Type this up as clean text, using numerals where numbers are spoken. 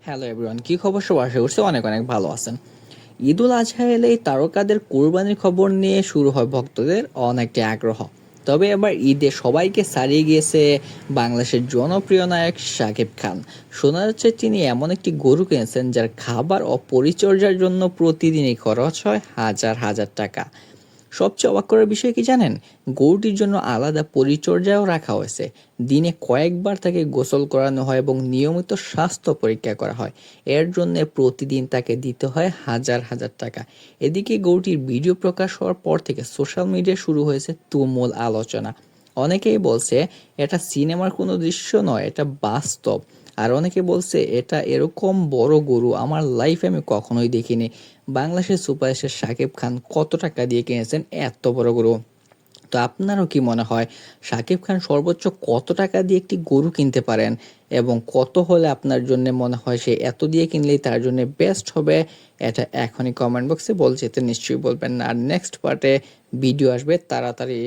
Hello everyone, কি খবর? সব আশা করছি অনেক অনেক ভালো আছেন। ঈদুল আজহা এলেই তারকাদের কোরবানির খবর নিয়ে শুরু হয় ভক্তদের অনেকটি আগ্রহ। তবে এবার ঈদে সবাইকে ছাড়িয়ে গিয়েছে বাংলাদেশের জনপ্রিয় নায়ক শাকিব খান। শোনা যাচ্ছে তিনি এমন একটি গরু কিনেছেন যার খাবার ও পরিচর্যার জন্য প্রতিদিনই খরচ হয় হাজার হাজার টাকা। সবচেয়ে অবাক করার বিষয় কি জানেন? গরুটির জন্য আলাদা পরিচর্যাও রাখা হয়েছে। দিনে কয়েকবার তাকে গোসল করানো হয় এবং নিয়মিত স্বাস্থ্য পরীক্ষা করা হয়। এর জন্য প্রতিদিন তাকে দিতে হয় হাজার হাজার টাকা। এদিকে গরুটির ভিডিও প্রকাশ হওয়ার পর থেকে সোশ্যাল মিডিয়ায় শুরু হয়েছে তুমুল আলোচনা। অনেকেই বলছে এটা সিনেমার কোনো দৃশ্য নয়, এটা বাস্তব। আর অনেকে বলছে এটা এরকম বড় গরু আমার লাইফে আমি কখনোই দেখিনি। বাংলাদেশের সুপারস্টার শাকিব খান কত টাকা দিয়ে কিনেছেন এত বড় গরু? তো আপনারও কি মনে হয় শাকিব খান সর্বোচ্চ কত টাকা দিয়ে একটি গরু কিনতে পারেন, এবং কত হলে আপনার জন্য মনে হয় সে এত দিয়ে কিনলেই তার জন্য বেস্ট হবে? এটা এখনই কমেন্ট বক্সে বলতে নিশ্চয়ই বলবেন না। আর নেক্সট পার্টে ভিডিও আসবে তাড়াতাড়ি।